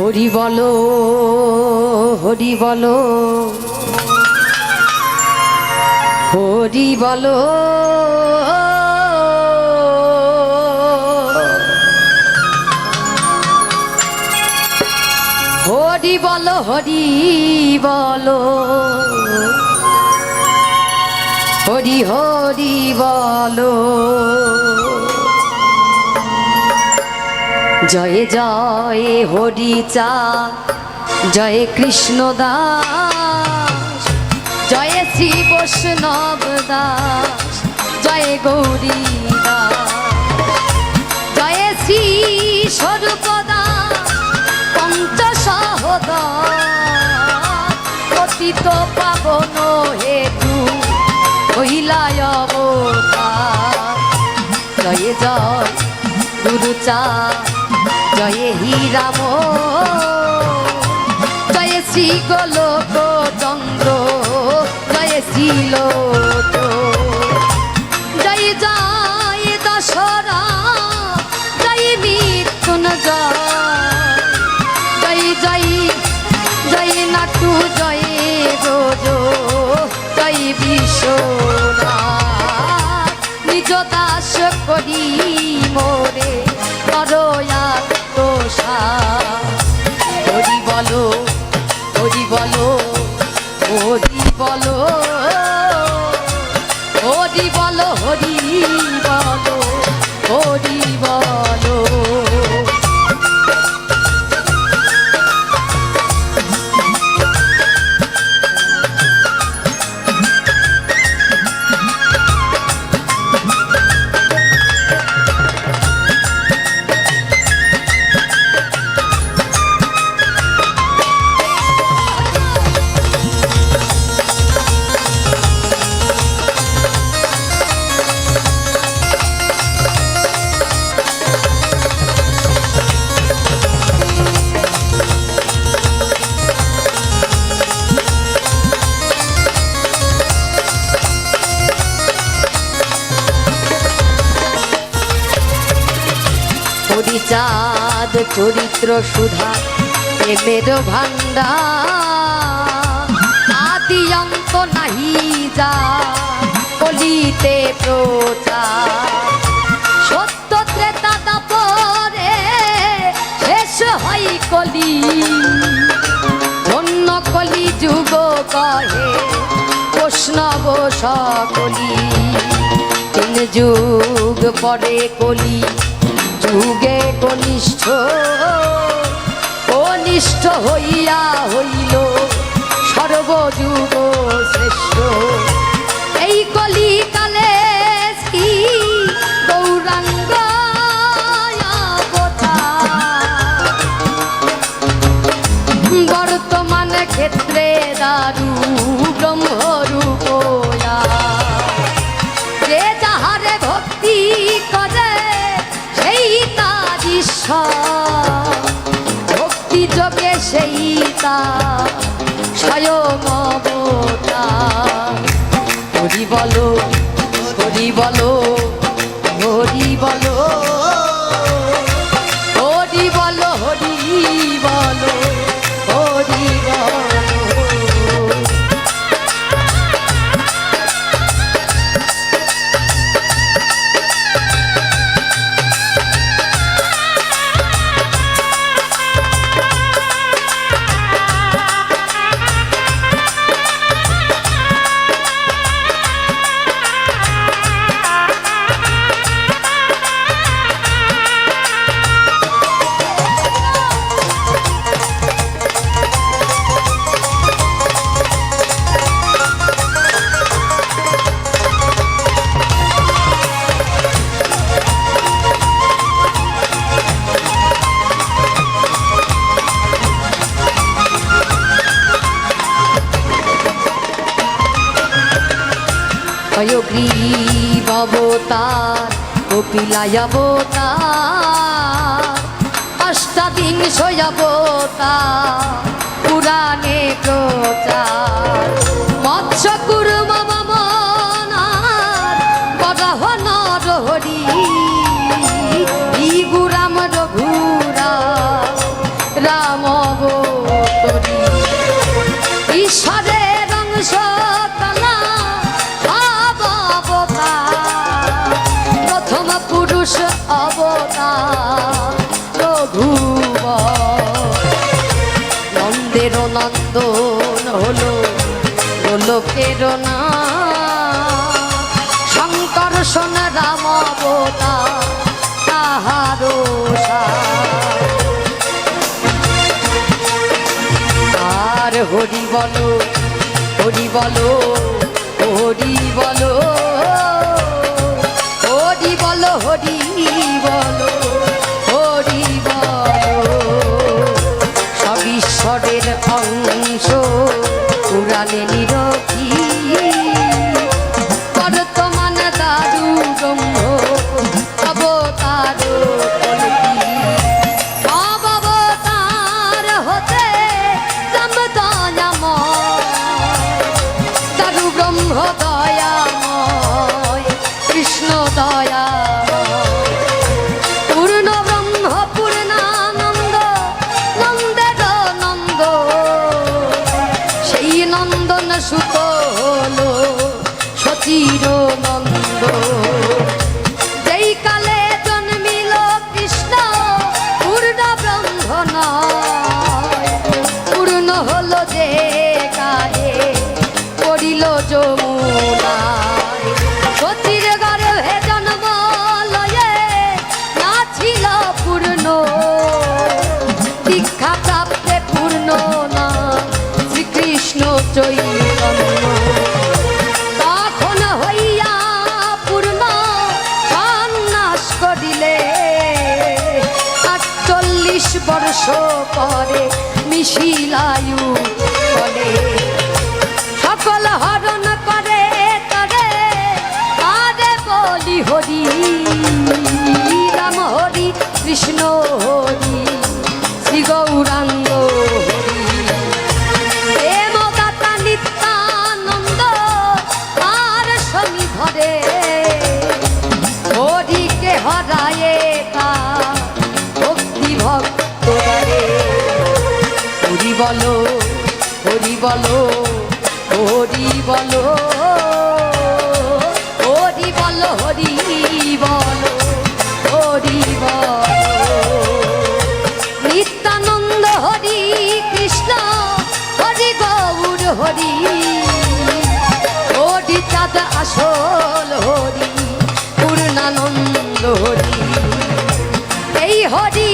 হরি বলো হরি বলো হরি বলো হরি বলো হরি বলো হরি হরি বলো জয় জয় হরি চা জয় কৃষ্ণ দাস জয় শ্রী বৈষ্ণব দাস জয় গৌরী দাস জয় শ্রী স্বরূপ দাস পঞ্চসহোদর পতিত পাবন হেতু হইলায় অবতার জয় জয় গুরু চা জয় হি রাম জয় শ্রী গোলক চন্দ্র জয় শ্রীলোচ জয় জয় দশরা জয় মৃত্যুঞ্জয় জয় জয় জয় নাটু জয় ব্রজ জয় বিশ্বনাথ নিজ দাস করি মোরে করয়া তোষা হরি বলো হরি বলো হরি বলো হরি বলো হরি বলো হরি বলো চাঁদ চরিত্র সুধা প্রেমের ভান্ডার আদি অন্ত নাহি যা কলিতে প্রচার সত্য ত্রেতা দাপরে শেষ হয় কলি ধন্য কলি যুগ কহে বৈষ্ণব সকলি তিন যুগ পরে কলি যুগে কনিষ্ঠ কনিষ্ঠ হইয়া হইল সর্বযুগ শ্রেষ্ঠ এই কলিকালে শ্রী গৌরাঙ্গ বর্তমান ক্ষেত্রে দারু ব্রহ্মরূপ যে যাহারে ভক্তি করে ভক্তি যোগে সেই তা স্বয়ং অবতার হরি বলো হরি বলো হরি বলো হরি বলো হরি বলো হরি বলো হয়গ্রীব অবতার কপিলায় অবতার অষ্টাবিংশ অবতার পুরাণে প্রচার মৎস্য কুর্ম বামনার বরাহ নরহরি গুরাম রঘুরা রাম ধ্রুব নন্দের নন্দন হলো গোলকের না শঙ্কর সোন রাম অবতার তাহারো আর হরি বলো হরি বলো হরি বলো হরি বলো হরি বলো হরি বলো সব ঈশ্বরের অংশ পুরাণে নিরখি বর্তমান দারু ব্রহ্ম অবতার কলকি অবতার হতে রাম দয়াময় দারু ব্রহ্ম দয়াময় কৃষ্ণ দয়াময় পূর্ণ ব্রহ্ম পূর্ণানন্দ নন্দের নন্দ সেই নন্দন সুত হলো সচির নন্দ যেই কালে জন্মিল কৃষ্ণ পূর্ণ ব্রহ্ম নয় পূর্ণ হলো যে কালে পড়িল যমুনায় সচির গর্ভে জন্ম লয়ে নাছিল পূর্ণ দীক্ষা প্রাপ্তে পূর্ণ না শ্রীকৃষ্ণ চৈতন্য তখন হইয়া পূর্ণ সন্ন্যাস করিলে ৪৮ বর্ষ পরে মিশিলায়ু বলে সকল হরণ করে তরে আরে বলি হরি রাম হরি কৃষ্ণ হরি শ্রী গৌরাঙ্গ হরি প্রেম দাতা নিত্যানন্দ আর শনি ধরে হরিকে হরায়ে তা ভক্তি ভক্ত হরি বলো হরি বলো হরি বলো হরি বলো হরি বলো হরি বলো নিত্যানন্দ হরি কৃষ্ণ হরি গৌর হরি হরি চাঁদ আসল হরি পূর্ণানন্দ হরি এই হরি